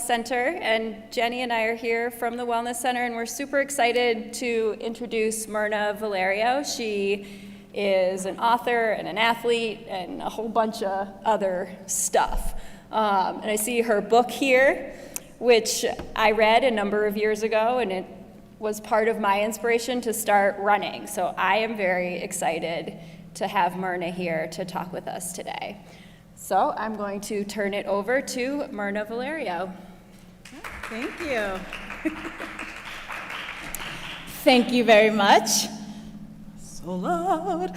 Center, and Jenny and I are here from the Wellness Center, and we're super excited to introduce Mirna Valerio. She is an author and an athlete and a whole bunch of other stuff. And I see her book here, which I read a number of years ago, and it was part of my inspiration to start running. So I am very excited to have Mirna here to talk with us today. So I'm going to turn it over to Mirna Valerio. Thank you. Thank you very much. So loud.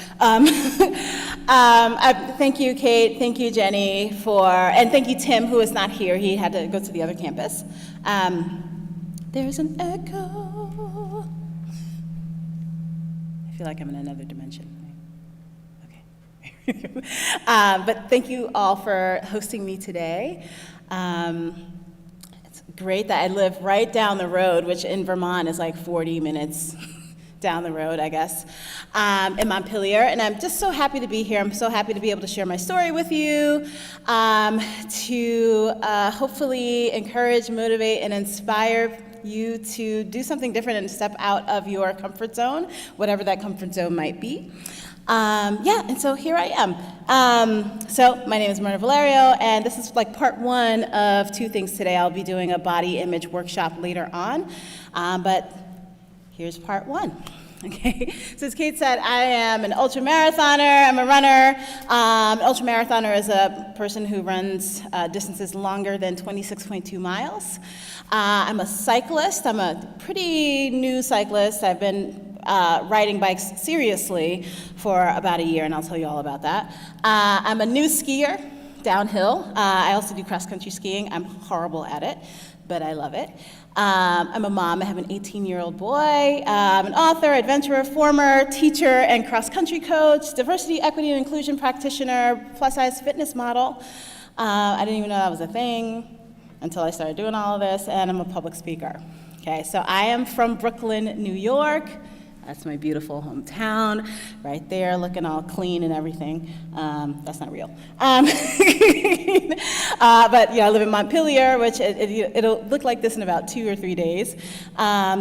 Thank you, Kate. Thank you, Jenny, and thank you, Tim, who is not here. He had to go to the other campus. There's an echo. I feel like I'm in another dimension. Okay. But thank you all for hosting me today. It's great that I live right down the road, which in Vermont is like 40 minutes down the road, I guess, in Montpelier, and I'm just so happy to be here. I'm so happy to be able to share my story with you, to hopefully encourage, motivate, and inspire you to do something different and step out of your comfort zone, whatever that comfort zone might be. And so here I am. So my name is Mirna Valerio, and this is like part one of two things today. I'll be doing a body image workshop later on, but here's part one. Okay, so as Kate said, I am an ultramarathoner. I'm a runner. An ultramarathoner is a person who runs distances longer than 26.2 miles. I'm a cyclist. I'm a pretty new cyclist. I've been riding bikes seriously for about a year, and I'll tell you all about that. I'm a new skier, downhill. I also do cross-country skiing. I'm horrible at it, but I love it. I'm a mom. I have an 18-year-old boy. I'm an author, adventurer, former teacher, and cross-country coach, diversity, equity, and inclusion practitioner, plus-size fitness model. I didn't even know that was a thing until I started doing all of this, and I'm a public speaker. Okay, so I am from Brooklyn, New York. That's my beautiful hometown, right there, looking all clean and everything. That's not real. But I live in Montpelier, which it'll look like this in about 2 or 3 days.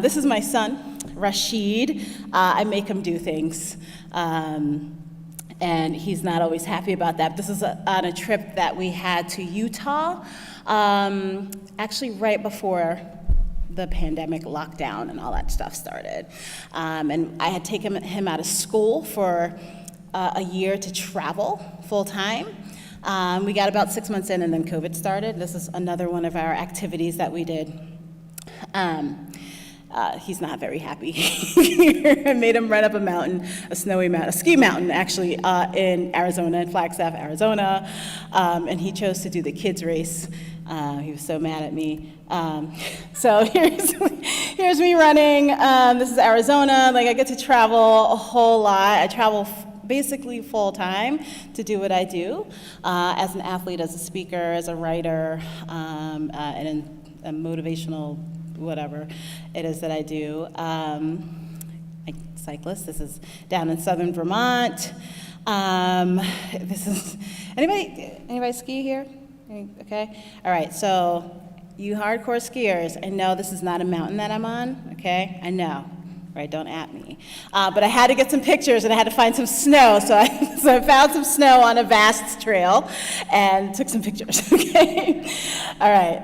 This is my son, Rashid. I make him do things, and he's not always happy about that. This is on a trip that we had to Utah, actually right before the pandemic lockdown and all that stuff started. And I had taken him out of school for a year to travel full time. We got about 6 months in and then COVID started. This is another one of our activities that we did. He's not very happy. I made him run up a mountain, a ski mountain actually, in Arizona, in Flagstaff, Arizona. And he chose to do the kids race. He was so mad at me. So here's me running. This is Arizona. Like, I get to travel a whole lot. I travel basically full time to do what I do, as an athlete, as a speaker, as a writer, and a motivational whatever it is that I do. A cyclist. This is down in southern Vermont. This is anybody ski here? Okay. All right. So you hardcore skiers, I know this is not a mountain that I'm on. Okay. I know. Right, don't at me. But I had to get some pictures and I had to find some snow, so I found some snow on a vast trail and took some pictures. Okay. All right.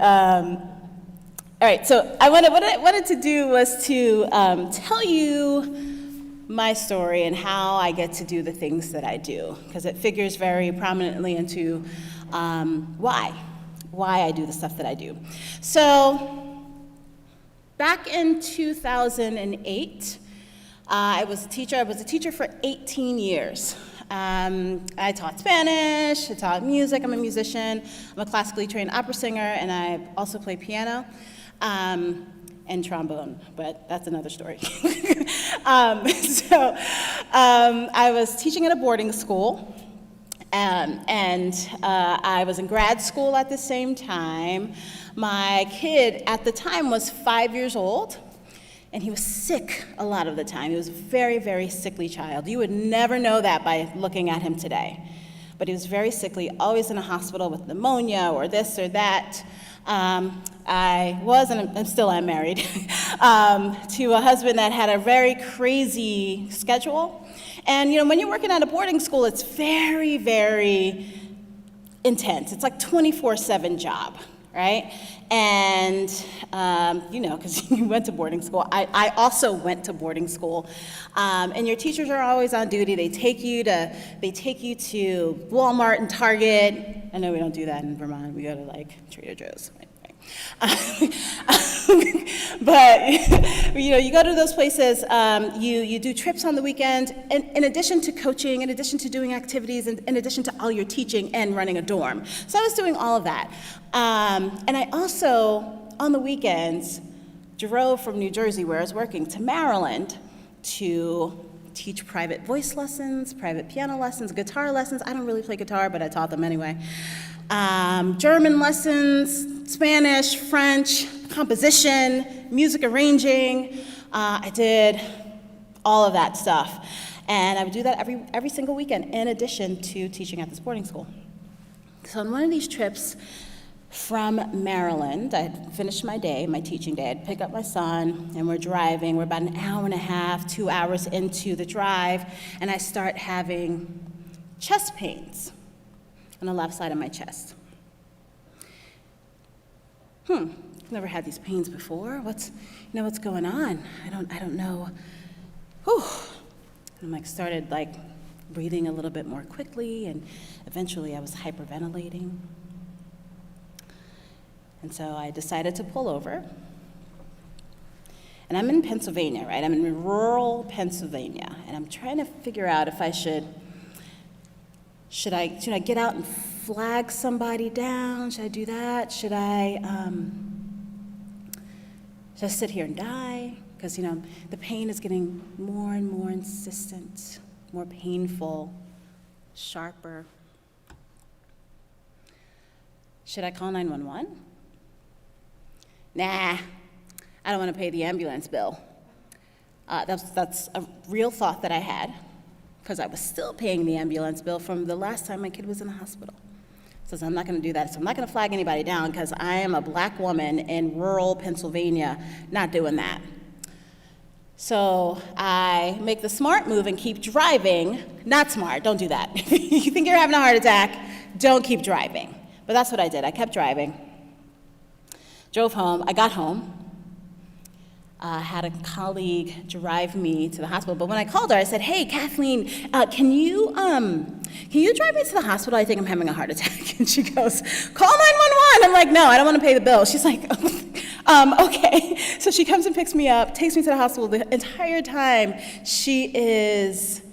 So what I wanted to do was to tell you my story and how I get to do the things that I do, because it figures very prominently into why I do the stuff that I do. So back in 2008, I was a teacher. I was a teacher for 18 years. I taught Spanish, I taught music, I'm a musician, I'm a classically trained opera singer, and I also play piano and trombone, but that's another story. I was teaching at a boarding school, and I was in grad school at the same time. My kid at the time was 5 years old, and he was sick a lot of the time. He was a very, very sickly child. You would never know that by looking at him today. But he was very sickly, always in a hospital with pneumonia or this or that. I was, and I'm still am married, to a husband that had a very crazy schedule. And when you're working at a boarding school, it's very, very intense. It's like 24/7 job, right? And, because you went to boarding school. I also went to boarding school. And your teachers are always on duty. They take you to Walmart and Target. I know we don't do that in Vermont. We go to like Trader Joe's. Right? But you go to those places, you do trips on the weekend, and in addition to coaching, in addition to doing activities, and in addition to all your teaching and running a dorm. So I was doing all of that. And I also, on the weekends, drove from New Jersey, where I was working, to Maryland to teach private voice lessons, private piano lessons, guitar lessons. I don't really play guitar, but I taught them anyway. German lessons, Spanish, French, composition, music arranging. I did all of that stuff. And I would do that every single weekend, in addition to teaching at this boarding school. So on one of these trips from Maryland, I had finished my teaching day. I'd pick up my son, and we're driving. We're about an hour and a half, 2 hours into the drive, and I start having chest pains on the left side of my chest. Never had these pains before. What's going on? I don't know. Whew. And I started breathing a little bit more quickly, and eventually I was hyperventilating. And so I decided to pull over. And I'm in Pennsylvania, right? I'm in rural Pennsylvania, and I'm trying to figure out if I should I get out and flag somebody down? Should I do that? Should I sit here and die? Because, the pain is getting more and more insistent, more painful, sharper. Should I call 911? Nah, I don't want to pay the ambulance bill. That's a real thought that I had, because I was still paying the ambulance bill from the last time my kid was in the hospital. So I'm not going to do that. So I'm not going to flag anybody down, because I am a black woman in rural Pennsylvania, not doing that. So I make the smart move and keep driving. Not smart, don't do that. If you think you're having a heart attack, don't keep driving. But that's what I did. I kept driving. Drove home. I got home. Had a colleague drive me to the hospital. But when I called her, I said, "Hey, Kathleen, can you drive me to the hospital? I think I'm having a heart attack." And she goes, "Call 911." I'm like, "No, I don't want to pay the bill." She's like, "Okay." So she comes and picks me up, takes me to the hospital. The entire time, she is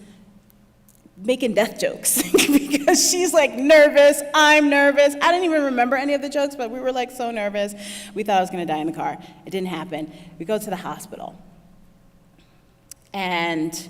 making death jokes because she's nervous, I'm nervous. I didn't even remember any of the jokes, but we were so nervous. We thought I was going to die in the car. It didn't happen. We go to the hospital, and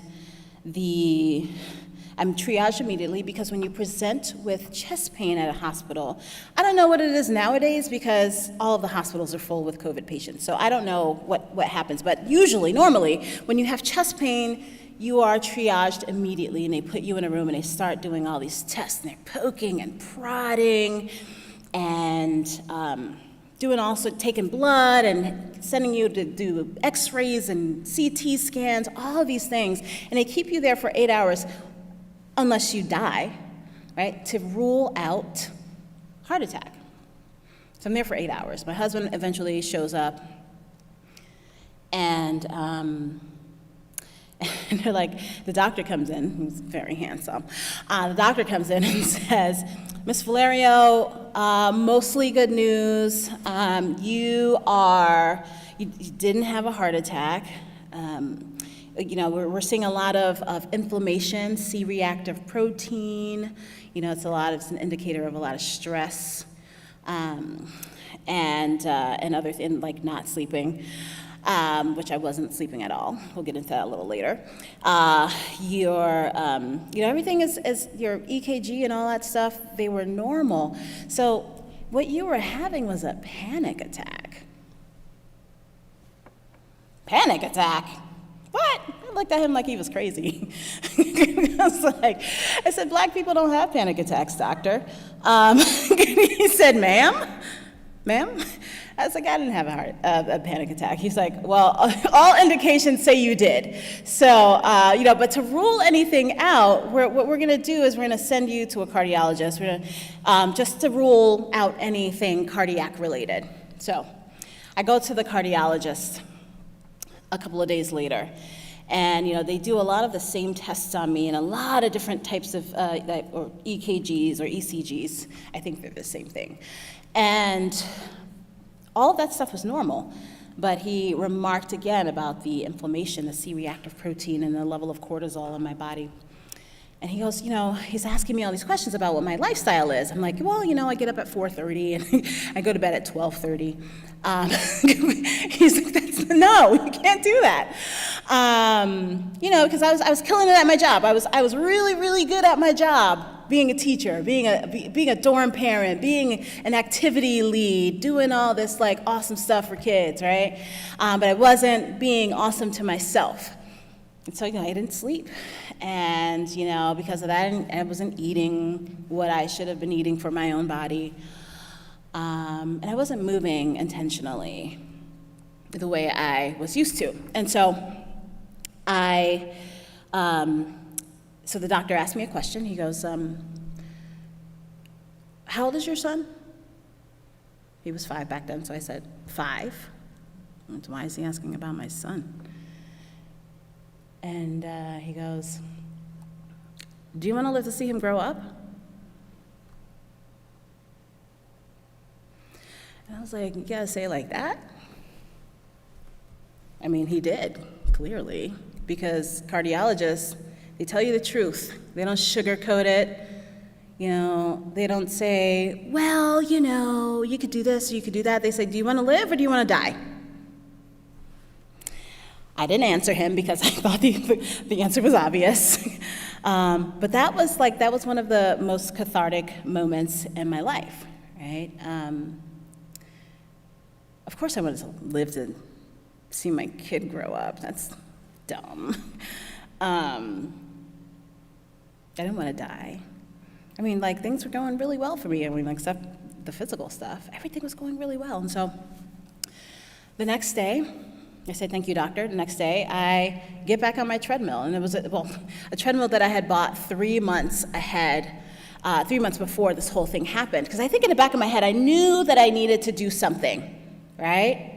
I'm triaged immediately, because when you present with chest pain at a hospital, I don't know what it is nowadays, because all of the hospitals are full with COVID patients. So I don't know what happens, but normally, when you have chest pain, you are triaged immediately, and they put you in a room and they start doing all these tests, and they're poking and prodding and taking blood and sending you to do x-rays and CT scans, all of these things. And they keep you there for 8 hours, unless you die, right, to rule out heart attack. So I'm there for 8 hours. My husband eventually shows up, and they're the doctor comes in, who's very handsome. The doctor comes in and says, "Miss Valerio, mostly good news. You didn't have a heart attack. We're seeing a lot of inflammation, C-reactive protein. It's an indicator of a lot of stress, and other things like not sleeping." Which I wasn't sleeping at all. We'll get into that a little later. Everything is your EKG and all that stuff, they were normal. So what you were having was a panic attack. Panic attack? What? I looked at him like he was crazy. I said, "Black people don't have panic attacks, doctor." He said, "Ma'am, ma'am? I was like, I didn't have a panic attack. He's like, well, all indications say you did. So, but to rule anything out, what we're going to do is we're going to send you to a cardiologist. We're going to, just to rule out anything cardiac related. So I go to the cardiologist a couple of days later. And, they do a lot of the same tests on me and a lot of different types of or EKGs or ECGs. I think they're the same thing. And all of that stuff was normal. But he remarked again about the inflammation, the C-reactive protein, and the level of cortisol in my body. And he goes, he's asking me all these questions about what my lifestyle is. I'm like, well, I get up at 4:30 and I go to bed at 12:30. He's like, no, you can't do that. Because I was killing it at my job. I was really, really good at my job, being a teacher, being a dorm parent, being an activity lead, doing all this like awesome stuff for kids, right? But I wasn't being awesome to myself. And so, I didn't sleep. And, because of that, I wasn't eating what I should have been eating for my own body. And I wasn't moving intentionally the way I was used to. And so so the doctor asked me a question. He goes, how old is your son? He was 5 back then, so I said, 5? And why is he asking about my son? And he goes, do you want to live to see him grow up? And I was like, you gotta say it like that? I mean, he did, clearly, because cardiologists, they tell you the truth. They don't sugarcoat it. They don't say, well, you could do this or you could do that. They say, do you want to live or do you want to die? I didn't answer him because I thought the answer was obvious. But that was one of the most cathartic moments in my life, right? Of course I wanted to live to see my kid grow up. That's dumb. I didn't want to die. I mean, things were going really well for me. I mean, except the physical stuff. Everything was going really well. And so the next day, I said, thank you, doctor. The next day, I get back on my treadmill. And it was a treadmill that I had bought 3 months ahead, 3 months before this whole thing happened. Because I think in the back of my head, I knew that I needed to do something, right?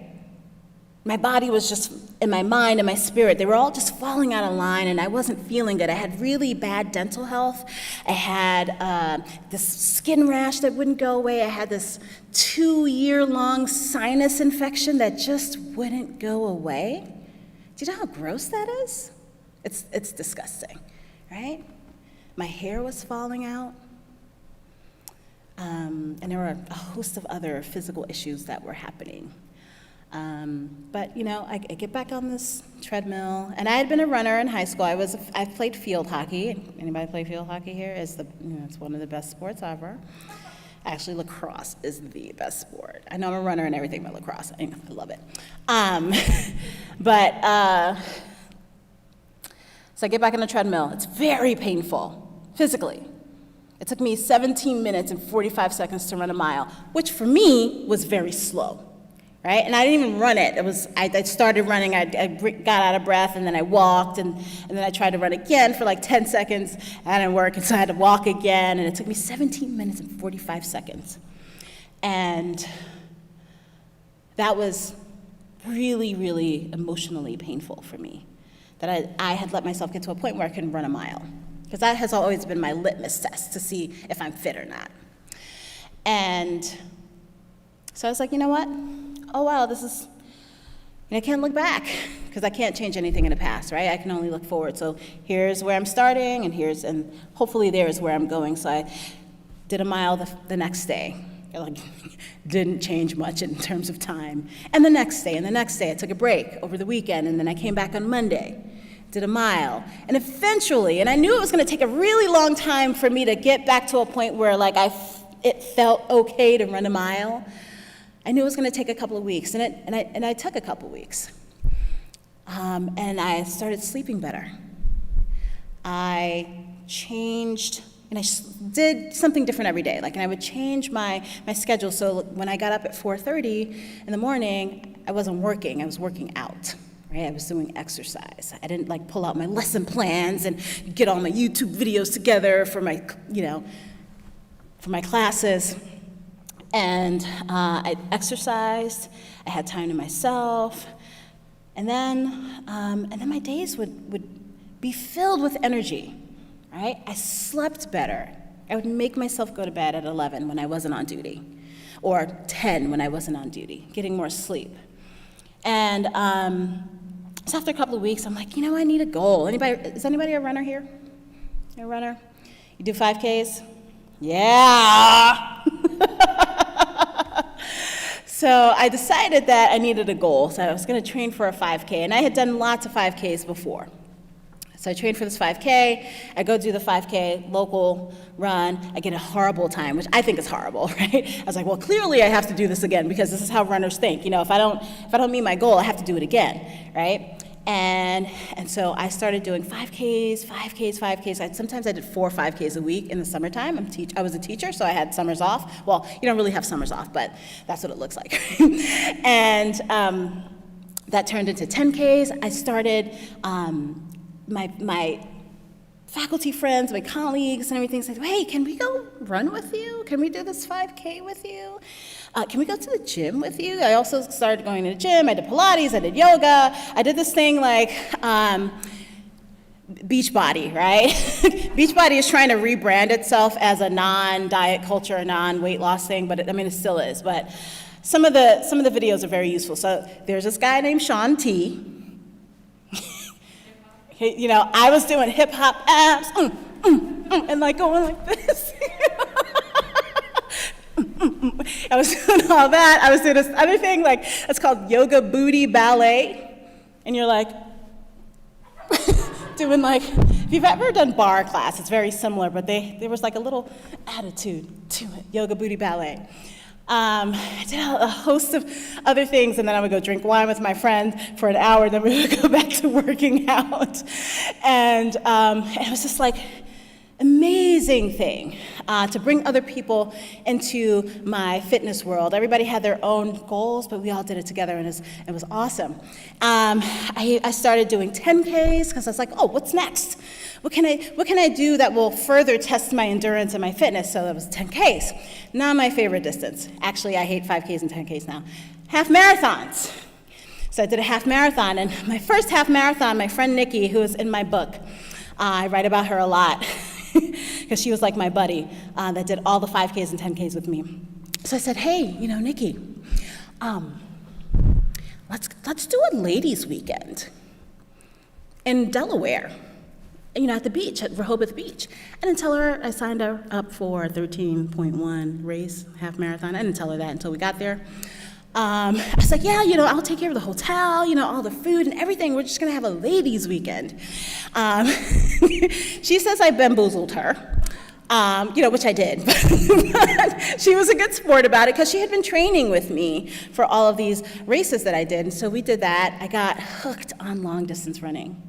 My body was just, and my mind and my spirit, they were all just falling out of line, and I wasn't feeling good. I had really bad dental health. I had this skin rash that wouldn't go away. I had this 2-year-long sinus infection that just wouldn't go away. Do you know how gross that is? It's disgusting, right? My hair was falling out. And there were a host of other physical issues that were happening. But I get back on this treadmill, and I had been a runner in high school. I played field hockey. Anybody play field hockey here? It's one of the best sports ever. Actually, lacrosse is the best sport. I know I'm a runner and everything, but lacrosse, I love it. So I get back on the treadmill. It's very painful, physically. It took me 17 minutes and 45 seconds to run a mile, which for me was very slow. Right? And I didn't even run it. I started running, I got out of breath, and then I walked, and then I tried to run again for 10 seconds, and it didn't work, and so I had to walk again, and it took me 17 minutes and 45 seconds. And that was really, really emotionally painful for me, that I had let myself get to a point where I couldn't run a mile, because that has always been my litmus test to see if I'm fit or not. And so I was like, you know what? Oh, wow, I can't look back because I can't change anything in the past, right? I can only look forward. So here's where I'm starting, and hopefully there's where I'm going. So I did a mile the next day. Didn't change much in terms of time. And the next day, I took a break over the weekend, and then I came back on Monday, did a mile. And eventually, and I knew it was going to take a really long time for me to get back to a point where it felt okay to run a mile. I knew it was going to take a couple of weeks, and I took a couple of weeks. And I started sleeping better. I changed and I did something different every day. Like, and I would change my schedule. So when I got up at 4:30 in the morning, I wasn't working. I was working out. Right? I was doing exercise. I didn't like pull out my lesson plans and get all my YouTube videos together for my, for my classes. And I exercised. I had time to myself. And then my days would be filled with energy. Right? I slept better. I would make myself go to bed at 11 when I wasn't on duty, or 10 when I wasn't on duty, getting more sleep. And so after a couple of weeks, I'm like, I need a goal. Is anybody a runner here? A runner? You do 5Ks? Yeah! So I decided that I needed a goal. So I was going to train for a 5K, and I had done lots of 5Ks before. So I trained for this 5K, I go do the 5K, local run, I get a horrible time, which I think is horrible, right? I was like, well, clearly I have to do this again because this is how runners think. If I don't meet my goal, I have to do it again, right? And so I started doing 5Ks. Sometimes I did 4 5Ks a week in the summertime. I was a teacher, so I had summers off. Well, you don't really have summers off, but that's what it looks like. And that turned into 10Ks. I started, my faculty friends, my colleagues and everything said, hey, can we go run with you? Can we do this 5K with you? Can we go to the gym with you? I also started going to the gym. I did Pilates, I did yoga. I did this thing like Beachbody, right? Beachbody is trying to rebrand itself as a non-diet culture, a non-weight loss thing, but it still is. But some of the videos are very useful. So there's this guy named Sean T. I was doing hip hop abs, and like going like this. I was doing all that. I was doing this other thing, like it's called yoga booty ballet, and you're like doing like, if you've ever done bar class, it's very similar, but there was like a little attitude to it, yoga booty ballet. I did a host of other things, and then I would go drink wine with my friend for an hour, then we would go back to working out. And it was just like amazing thing to bring other people into my fitness world. Everybody had their own goals, but we all did it together, and it was awesome. I started doing 10Ks because I was like, oh, what's next? What can I do that will further test my endurance and my fitness? So that was 10Ks. Not my favorite distance. Actually, I hate 5Ks and 10Ks now. Half marathons. So I did a half marathon, and my first half marathon, my friend Nikki, who is in my book, I write about her a lot because she was like my buddy that did all the 5Ks and 10Ks with me. So I said, hey, Nikki, let's do a ladies' weekend in Delaware. At the beach, at Rehoboth Beach. I didn't tell her I signed her up for a 13.1 race, half marathon. I didn't tell her that until we got there. I was like, yeah, I'll take care of the hotel, all the food and everything. We're just gonna have a ladies' weekend. She says I bamboozled her, which I did. She was a good sport about it because she had been training with me for all of these races that I did. And so we did that. I got hooked on long distance running.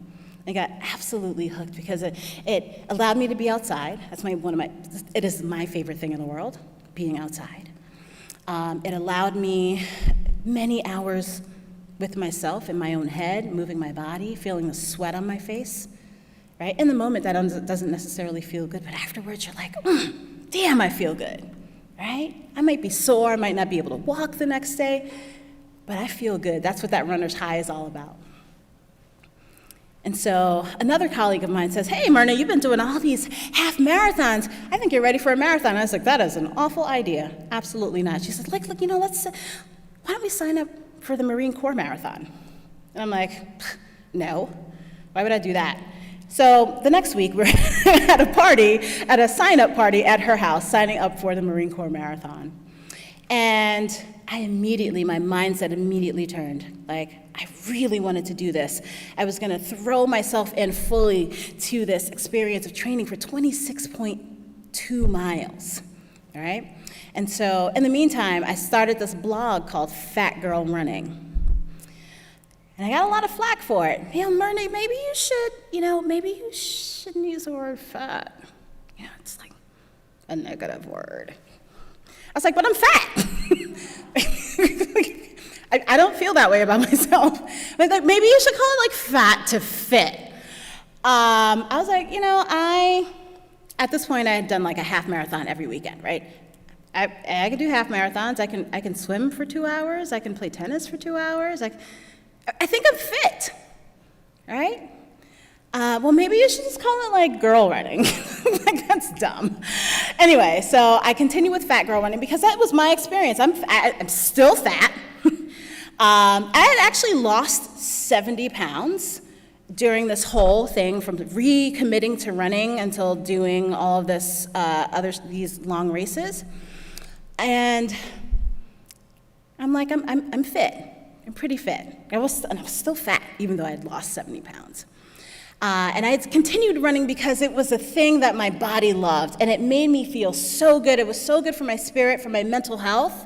I got absolutely hooked because it allowed me to be outside. That's it is my favorite thing in the world, being outside. It allowed me many hours with myself in my own head, moving my body, feeling the sweat on my face, right? In the moment, that doesn't necessarily feel good, but afterwards you're like, damn, I feel good, right? I might be sore, I might not be able to walk the next day, but I feel good. That's what that runner's high is all about. And so another colleague of mine says, hey, Mirna, you've been doing all these half marathons. I think you're ready for a marathon. I was like, that is an awful idea. Absolutely not. She said, look, why don't we sign up for the Marine Corps Marathon? And I'm like, no, why would I do that? So the next week, we're at a sign-up party at her house, signing up for the Marine Corps Marathon. And my mindset immediately turned. Like, I really wanted to do this. I was gonna throw myself in fully to this experience of training for 26.2 miles, all right? And so, in the meantime, I started this blog called Fat Girl Running. And I got a lot of flack for it. Mirna, maybe you shouldn't use the word fat. It's like, a negative word. I was like, but I'm fat. I don't feel that way about myself. I was like, maybe you should call it like fat to fit. I was like, at this point I had done like a half marathon every weekend, right? I can do half marathons. I can swim for 2 hours. I can play tennis for 2 hours. I think I'm fit, right? Well, maybe you should just call it like girl running. Like, that's dumb. Anyway, so I continue with fat girl running because that was my experience. I'm still fat. I had actually lost 70 pounds during this whole thing, from recommitting to running until doing all of this these long races. And I'm like, I'm fit. I'm pretty fit. And I was still fat, even though I had lost 70 pounds. And I had continued running because it was a thing that my body loved, and it made me feel so good. It was so good for my spirit, for my mental health.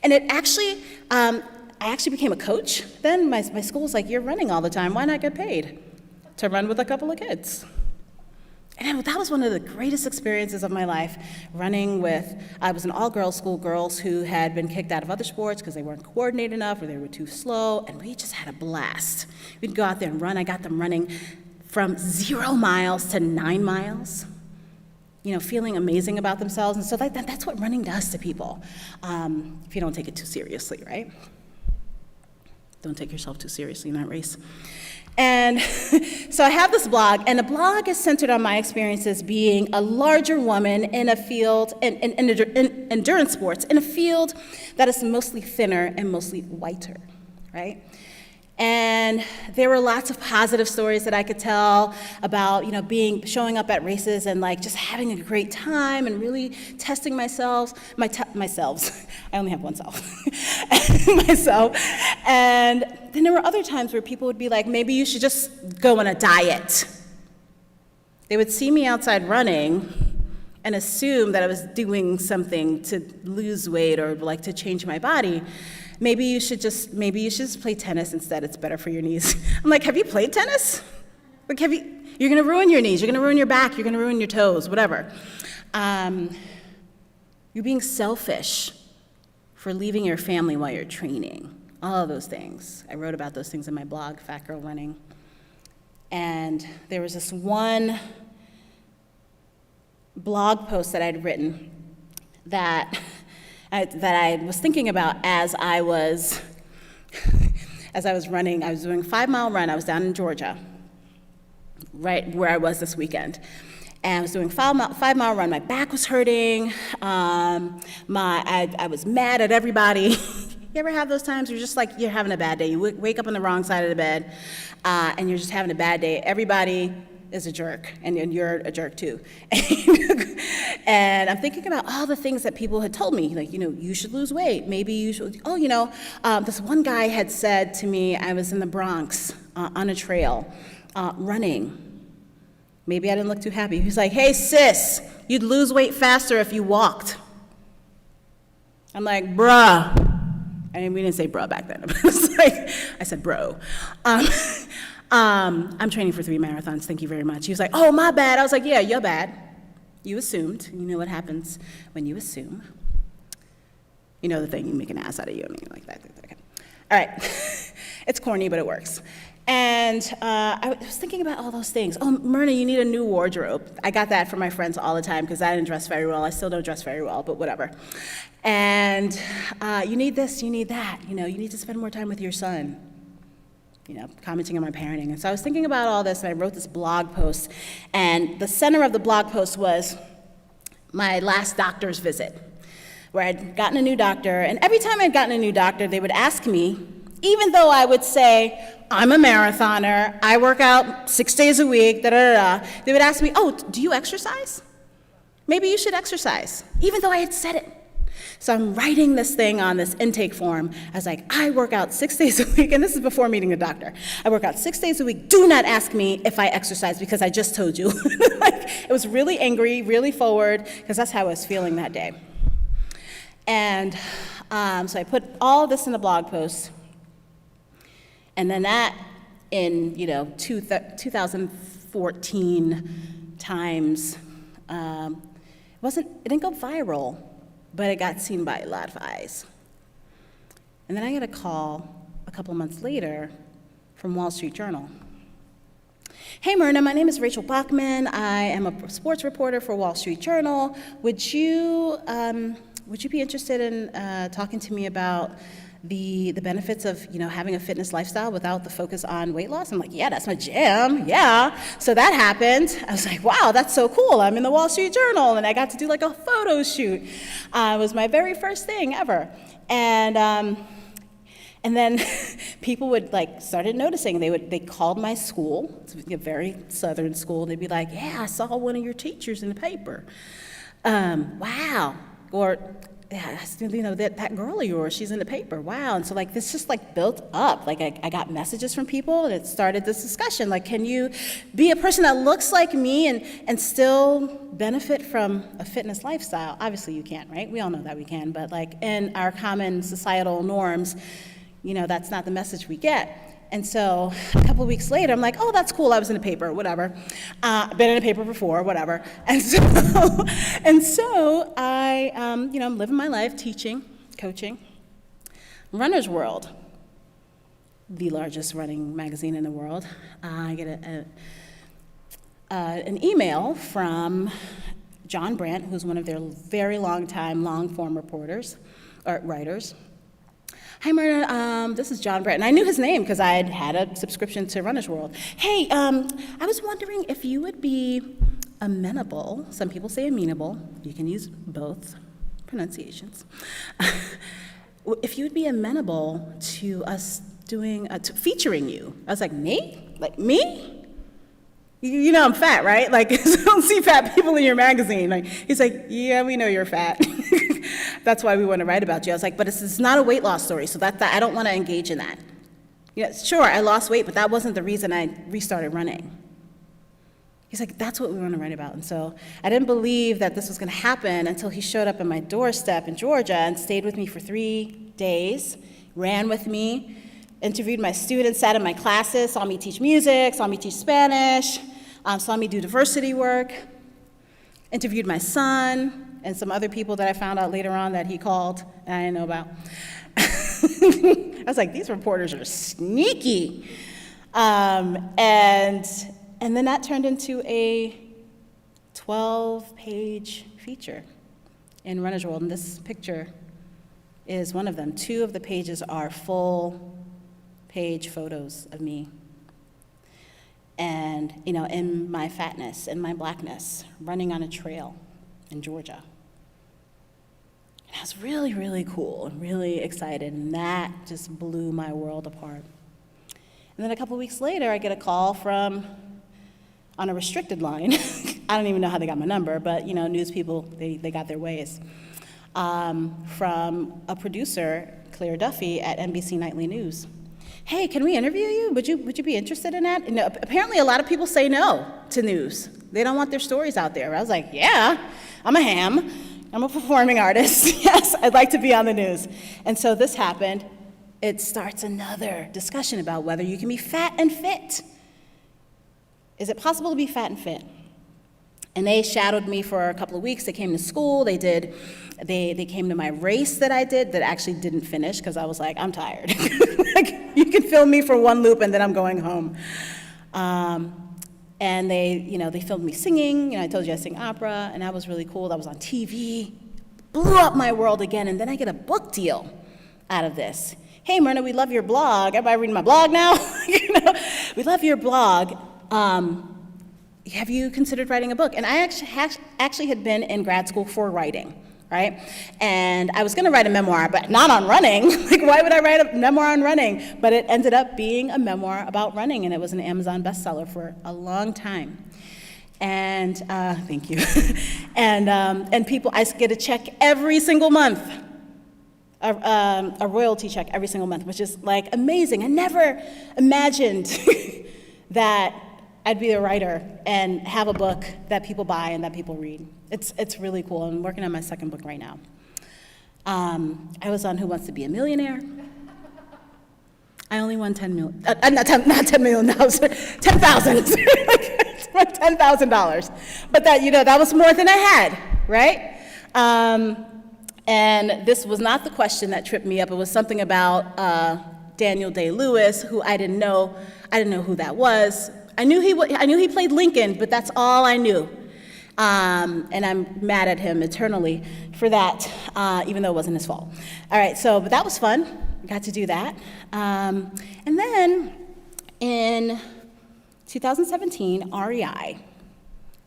And it actually, I actually became a coach then. My school was like, you're running all the time. Why not get paid to run with a couple of kids? And that was one of the greatest experiences of my life, running with, I was an all-girls school, girls who had been kicked out of other sports because they weren't coordinated enough or they were too slow, and we just had a blast. We'd go out there and run. I got them running from 0 miles to 9 miles, feeling amazing about themselves. And so that's what running does to people, if you don't take it too seriously, right? Don't take yourself too seriously in that race. And so I have this blog, and the blog is centered on my experiences being a larger woman in a field, in endurance sports, in a field that is mostly thinner and mostly whiter, right? And there were lots of positive stories that I could tell about, showing up at races and like just having a great time and really testing myself. I only have one self, myself. And then there were other times where people would be like, maybe you should just go on a diet. They would see me outside running and assume that I was doing something to lose weight or like to change my body. Maybe you should just play tennis instead. It's better for your knees. I'm like, have you played tennis? Like, you're gonna ruin your knees, you're gonna ruin your back, you're gonna ruin your toes, whatever. You're being selfish for leaving your family while you're training. All of those things. I wrote about those things in my blog, Fat Girl Running. And there was this one blog post that I'd written that I was thinking about as I was running. I was doing a 5-mile run. I was down in Georgia, right where I was this weekend. And I was doing a 5-mile run. My back was hurting. I was mad at everybody. You ever have those times where you're just like, you're having a bad day? You wake up on the wrong side of the bed, and you're just having a bad day. Everybody is a jerk, and you're a jerk too. And I'm thinking about all the things that people had told me, like, you should lose weight. Maybe you should, this one guy had said to me, I was in the Bronx on a trail running. Maybe I didn't look too happy. He was like, hey, sis, you'd lose weight faster if you walked. I'm like, bruh. I mean, we didn't say bruh back then. I said bro. I'm training for 3 marathons, thank you very much. He was like, oh, my bad. I was like, yeah, you're bad. You assumed. You know what happens when you assume. You know the thing, you make an ass out of you. I mean, like that. Okay. All right. It's corny, but it works. And I was thinking about all those things. Oh, Mirna, you need a new wardrobe. I got that from my friends all the time because I didn't dress very well. I still don't dress very well, but whatever. And you need this, you need that. You need to spend more time with your son. Commenting on my parenting. And so I was thinking about all this, and I wrote this blog post. And the center of the blog post was my last doctor's visit, where I'd gotten a new doctor. And every time I'd gotten a new doctor, they would ask me, even though I would say, I'm a marathoner, I work out 6 days a week, they would ask me, oh, do you exercise? Maybe you should exercise, even though I had said it. So I'm writing this thing on this intake form. I was like, I work out 6 days a week, and this is before meeting the doctor. I work out 6 days a week. Do not ask me if I exercise because I just told you. It was really angry, really forward, because that's how I was feeling that day. And so I put all of this in the blog post. And then that in 2014 times it didn't go viral, but it got seen by a lot of eyes. And then I get a call a couple months later from Wall Street Journal. Hey Mirna, my name is Rachel Bachman. I am a sports reporter for Wall Street Journal. Would you be interested in talking to me about the benefits of having a fitness lifestyle without the focus on weight loss? I'm like, yeah, that's my jam, yeah. So that happened. I was like, wow, that's so cool. I'm in the Wall Street Journal, and I got to do like a photo shoot. It was my very first thing ever. And then people would started noticing. They called my school. It's a very southern school. They'd be like, yeah, I saw one of your teachers in the paper. Wow. Or, yeah, that girl of yours, she's in the paper. Wow. And so this just built up. I got messages from people, and it started this discussion. Can you be a person that looks like me and still benefit from a fitness lifestyle? Obviously you can't, right? We all know that we can, but in our common societal norms, that's not the message we get. And so a couple of weeks later, I'm like, oh, that's cool. I was in the paper, whatever. Been in a paper before, whatever. And so I, I'm living my life, teaching, coaching. Runner's World, the largest running magazine in the world. I get an email from John Brandt, who's one of their very long-form reporters, or writers. Hi, Mirna, this is John Brandt. And I knew his name because I had a subscription to Runner's World. Hey, I was wondering if you would be amenable, some people say amenable, you can use both pronunciations, if you would be amenable to us featuring you. I was like, me? Like, me? You know I'm fat, right? I don't see fat people in your magazine. He's like, yeah, we know you're fat. That's why we want to write about you. I was like, but it's not a weight loss story, so I don't want to engage in that. Yeah, sure, I lost weight, but that wasn't the reason I restarted running. He's like, that's what we want to write about. And so I didn't believe that this was going to happen until he showed up at my doorstep in Georgia and stayed with me for 3 days, ran with me, interviewed my students, sat in my classes, saw me teach music, saw me teach Spanish, saw me do diversity work, interviewed my son, and some other people that I found out later on that he called and I didn't know about. I was like, these reporters are sneaky. And then that turned into a 12-page feature in Runner's World, and this picture is one of them. 2 of the pages are full-page photos of me. And, in my fatness and my blackness, running on a trail in Georgia. And I was really, really cool and really excited, and that just blew my world apart. And then a couple weeks later, I get a call from, on a restricted line, I don't even know how they got my number, but news people, they got their ways, from a producer, Claire Duffy at NBC Nightly News. Hey, can we interview you? Would you be interested in that? And apparently a lot of people say no to news. They don't want their stories out there. I was like, yeah, I'm a ham. I'm a performing artist. Yes, I'd like to be on the news. And so this happened. It starts another discussion about whether you can be fat and fit. Is it possible to be fat and fit? And they shadowed me for a couple of weeks. They came to school. They came to my race that I did that actually didn't finish because I was like, I'm tired. You can film me for 1 loop and then I'm going home. And they filmed me singing. I told you I sing opera, and that was really cool. That was on TV. Blew up my world again, and then I get a book deal out of this. Hey, Mirna, we love your blog. Everybody reading my blog now? We love your blog. Have you considered writing a book? And I actually had been in grad school for writing, right? And I was going to write a memoir, but not on running. Why would I write a memoir on running? But it ended up being a memoir about running, and it was an Amazon bestseller for a long time. And thank you. And people, I get a check every single month, a royalty check every single month, which is amazing. I never imagined that I'd be a writer and have a book that people buy and that people read. It's really cool. I'm working on my 2nd book right now. I was on Who Wants to Be a Millionaire? I only won $10 million. Not $10 million, $10,000. $10,000. But that was more than I had. right? And this was not the question that tripped me up. It was something about Daniel Day-Lewis, who I didn't know who that was. I knew he played Lincoln, but that's all I knew. And I'm mad at him eternally for that, even though it wasn't his fault. All right, but that was fun. I got to do that. And then in 2017, REI,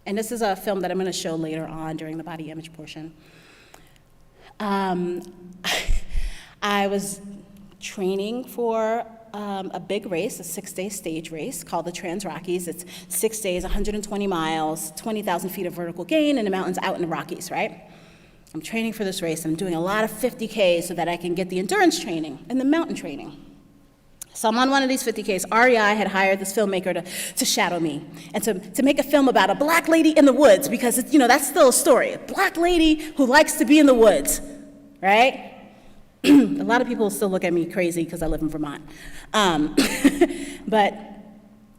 and this is a film that I'm going to show later on during the body image portion. I was training for a big race, a 6-day stage race called the Trans Rockies. It's 6 days, 120 miles, 20,000 feet of vertical gain in the mountains out in the Rockies, right? I'm training for this race. I'm doing a lot of 50Ks so that I can get the endurance training and the mountain training. So I'm on one of these 50Ks. REI had hired this filmmaker to shadow me and to make a film about a black lady in the woods, because it's, that's still a story. A black lady who likes to be in the woods, right? A lot of people still look at me crazy because I live in Vermont. But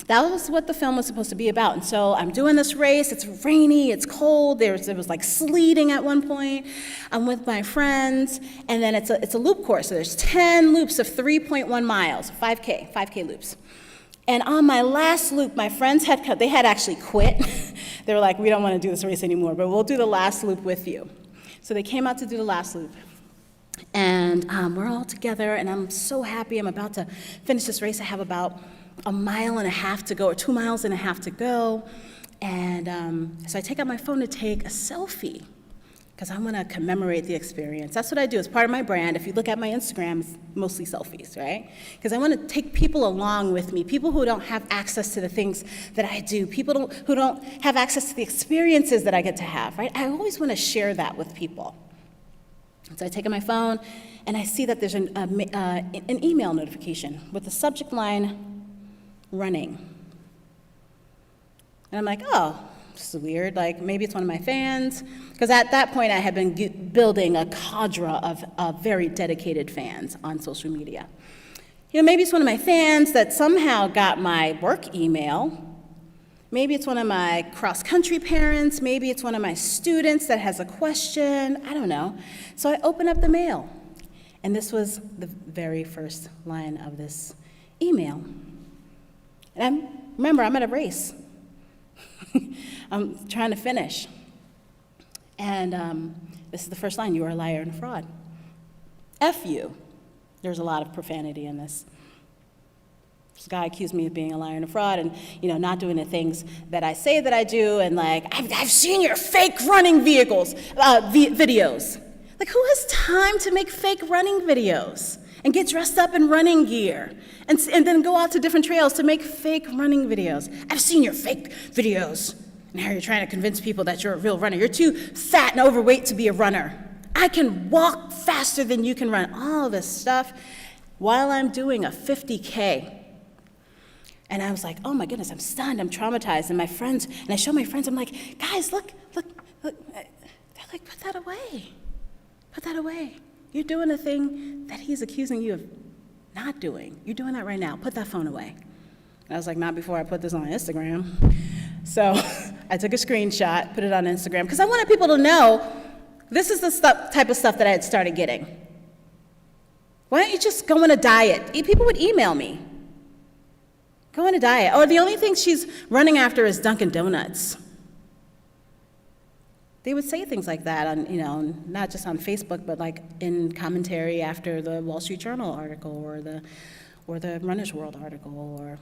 that was what the film was supposed to be about. And so I'm doing this race. It's rainy, it's cold. It was like sleeting at one point. I'm with my friends, and then it's a loop course. So there's 10 loops of 3.1 miles, 5K loops. And on my last loop, my friends had actually quit. They were like, we don't want to do this race anymore, but we'll do the last loop with you. So they came out to do the last loop. And we're all together, and I'm so happy. I'm about to finish this race. I have about 1.5 miles to go, or 2.5 miles to go. And so I take out my phone to take a selfie, because I want to commemorate the experience. That's what I do. It's part of my brand. If you look at my Instagram, it's mostly selfies, right? Because I want to take people along with me, people who don't have access to the things that I do, people who don't have access to the experiences that I get to have, right? I always want to share that with people. So I take out my phone, and I see that there's an email notification with the subject line, running. And I'm like, oh, this is weird. Like, maybe it's one of my fans. Because at that point, I had been building a cadre of very dedicated fans on social media. Maybe it's one of my fans that somehow got my work email. Maybe it's one of my cross-country parents. Maybe it's one of my students that has a question. I don't know. So I open up the mail. And this was the very first line of this email. And remember, I'm at a race. I'm trying to finish. And this is the first line: you are a liar and a fraud. F you. There's a lot of profanity in this. This guy accused me of being a liar and a fraud, and not doing the things that I say that I do, and like, I've seen your fake running videos. Like, who has time to make fake running videos and get dressed up in running gear and then go out to different trails to make fake running videos? I've seen your fake videos. Now you're trying to convince people that you're a real runner. You're too fat and overweight to be a runner. I can walk faster than you can run. All this stuff while I'm doing a 50K. And I was like, oh my goodness, I'm stunned, I'm traumatized. And I show my friends, I'm like, guys, look. They're like, put that away. Put that away. You're doing a thing that he's accusing you of not doing. You're doing that right now. Put that phone away. And I was like, not before I put this on Instagram. So I took a screenshot, put it on Instagram, because I wanted people to know this is the type of stuff that I had started getting. Why don't you just go on a diet? People would email me. Go on a diet. Or the only thing she's running after is Dunkin' Donuts. They would say things like that on, not just on Facebook, but like in commentary after the Wall Street Journal article or the Runner's World article, or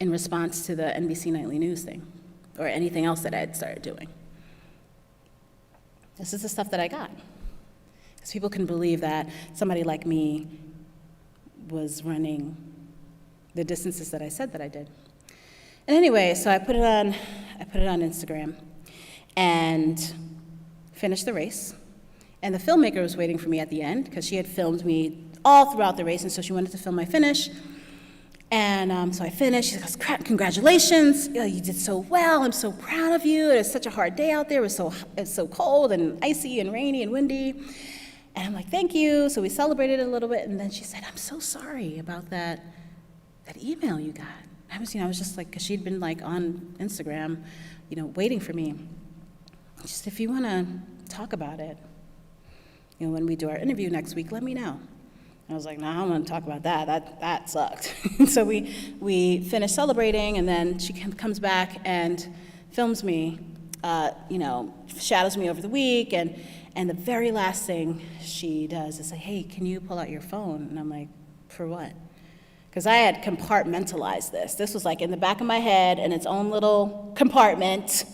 in response to the NBC Nightly News thing, or anything else that I had started doing. This is the stuff that I got. Because people couldn't believe that somebody like me was running the distances that I said that I did. And anyway, so I put it on Instagram and finished the race. And the filmmaker was waiting for me at the end, because she had filmed me all throughout the race, and so she wanted to film my finish. And so I finished. She goes, congratulations, you did so well. I'm so proud of you. It was such a hard day out there. It was so cold and icy and rainy and windy. And I'm like, thank you. So we celebrated a little bit, and then she said, I'm so sorry about that email you got. I was just like, because she'd been like on Instagram, waiting for me. She said, if you want to talk about it, when we do our interview next week, let me know. I was like, no, I don't want to talk about that. That sucked. So we finished celebrating, and then she comes back and films me, shadows me over the week, and the very last thing she does is say, hey, can you pull out your phone? And I'm like, for what? Because I had compartmentalized this. This was like in the back of my head in its own little compartment.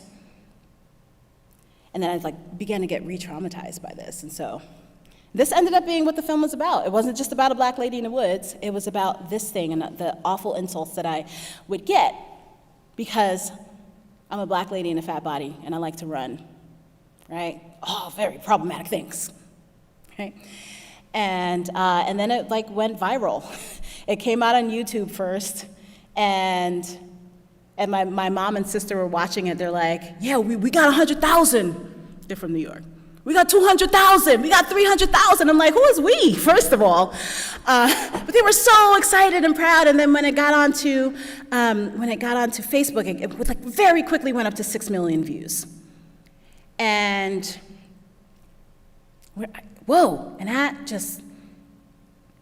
And then I began to get re-traumatized by this. And so this ended up being what the film was about. It wasn't just about a black lady in the woods. It was about this thing and the awful insults that I would get because I'm a black lady in a fat body and I like to run, right? Oh, very problematic things, right? And then it went viral. It came out on YouTube first, and my mom and sister were watching it. They're like, yeah, we got 100,000. They're from New York. We got 200,000. We got 300,000. I'm like, who is we, first of all? But they were so excited and proud. And then when it got onto Facebook, it very quickly went up to 6 million views. And whoa! And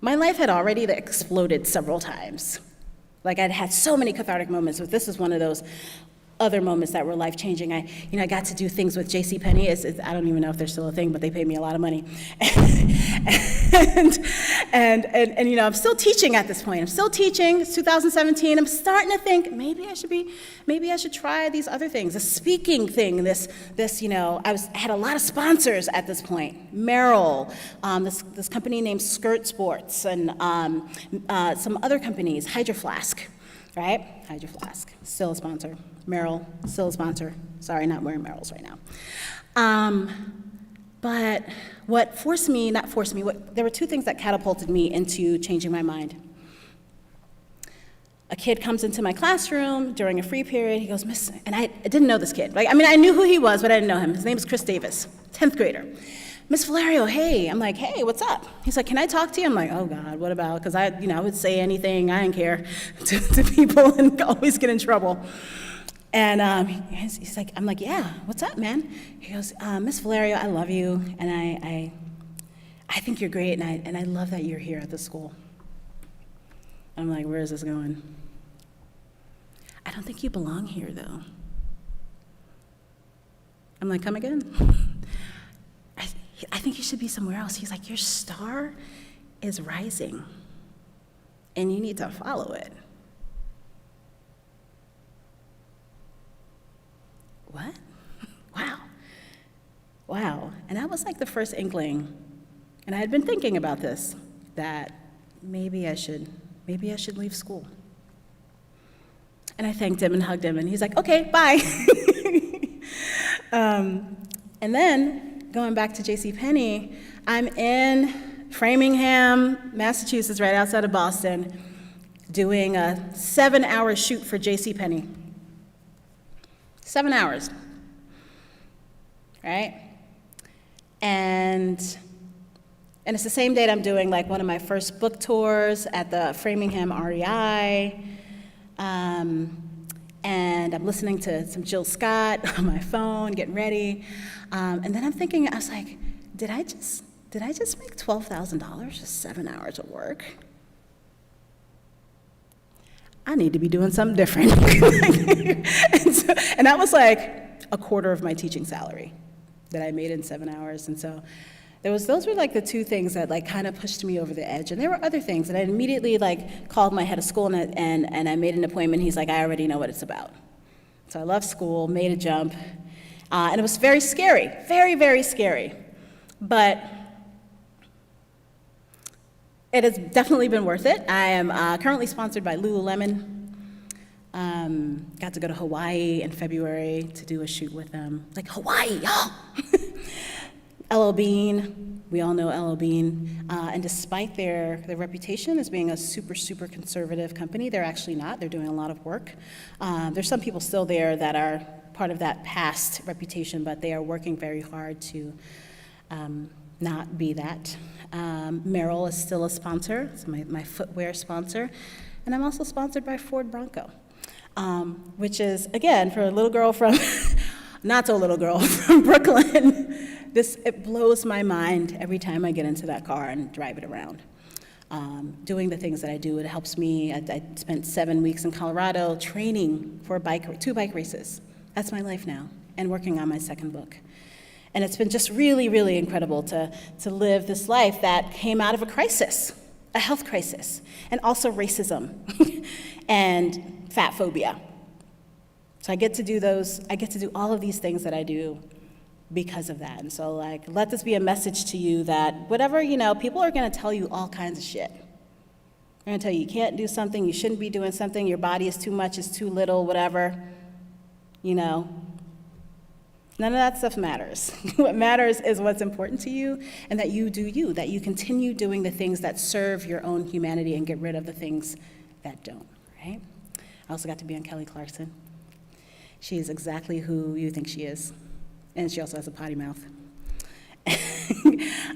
my life had already exploded several times. I'd had so many cathartic moments, but this is one of those other moments that were life-changing. I got to do things with JCPenney. I don't even know if they're still a thing, but they paid me a lot of money. and I'm still teaching at this point. I'm still teaching. It's 2017. I'm starting to think maybe I should try these other things. The speaking thing. I had a lot of sponsors at this point. Merrill, this company named Skirt Sports, and some other companies, Hydro Flask. Right? Hydro Flask, still a sponsor. Merrill, still a sponsor. Sorry, not wearing Merrills right now. But there were two things that catapulted me into changing my mind. A kid comes into my classroom during a free period. He goes, Miss, and I didn't know this kid. I knew who he was, but I didn't know him. His name is Chris Davis, 10th grader. Miss Valerio, hey. I'm like, hey, what's up? He's like, can I talk to you? I'm like, oh God, what about? Because I would say anything, I didn't care to people and always get in trouble. And he's like, I'm like, yeah, what's up, man? He goes, Miss Valerio, I love you, and I think you're great, and I love that you're here at the school. I'm like, where is this going? I don't think you belong here, though. I'm like, come again? I think you should be somewhere else. He's like, your star is rising, and you need to follow it. What? Wow. And that was the first inkling, and I had been thinking about this, that maybe I should leave school. And I thanked him and hugged him, and he's like, okay, bye. And then, going back to JCPenney, I'm in Framingham, Massachusetts, right outside of Boston, doing a 7-hour shoot for JCPenney. 7 hours, right? And it's the same date I'm doing one of my first book tours at the Framingham REI. And I'm listening to some Jill Scott on my phone, getting ready. And then I'm thinking, I was like, did I just make $12,000 for 7 hours of work? I need to be doing something different. and that was a quarter of my teaching salary that I made in 7 hours. And so those were the two things that kind of pushed me over the edge. And there were other things, and I immediately called my head of school and I made an appointment. He's like, I already know what it's about. So I left school, made a jump, and it was very scary, very, very scary. But it has definitely been worth it. I am currently sponsored by Lululemon. Got to go to Hawaii in February to do a shoot with them. Hawaii, y'all! LL Bean, we all know LL Bean, and despite their reputation as being a super, super conservative company, they're actually not. They're doing a lot of work. There's some people still there that are part of that past reputation, but they are working very hard to not be that. Merrill is still a sponsor. It's my footwear sponsor. And I'm also sponsored by Ford Bronco, which is, again, for a little girl from not so little girl from Brooklyn. It blows my mind every time I get into that car and drive it around. Doing the things that I do, it helps me. I spent 7 weeks in Colorado training for 2 bike races. That's my life now, and working on my second book. And it's been just really, really incredible to live this life that came out of a crisis, a health crisis, and also racism and fat phobia. So I get to do all of these things that I do because of that. And so, like, let this be a message to you that whatever, people are gonna tell you all kinds of shit. They're gonna tell you can't do something, you shouldn't be doing something, your body is too much, it's too little, whatever. None of that stuff matters. What matters is what's important to you, and that you do you, that you continue doing the things that serve your own humanity and get rid of the things that don't, right? I also got to be on Kelly Clarkson. She is exactly who you think she is. And she also has a potty mouth.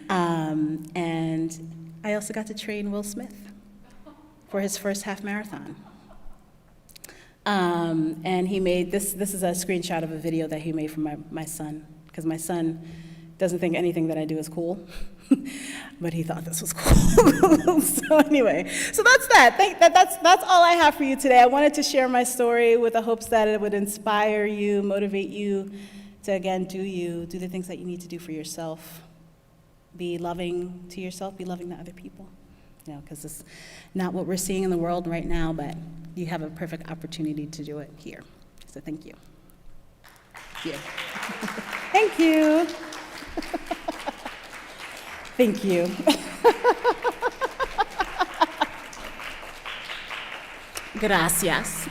And I also got to train Will Smith for his first half marathon. And he made, this is a screenshot of a video that he made for my son, because my son doesn't think anything that I do is cool, but he thought this was cool. So anyway, so that's that. That's all I have for you today. I wanted to share my story with the hopes that it would inspire you, motivate you to, again, do the things that you need to do for yourself. Be loving to yourself, be loving to other people. Because it's not what we're seeing in the world right now, but you have a perfect opportunity to do it here. So thank you. Yeah. Thank you. Thank you. Gracias.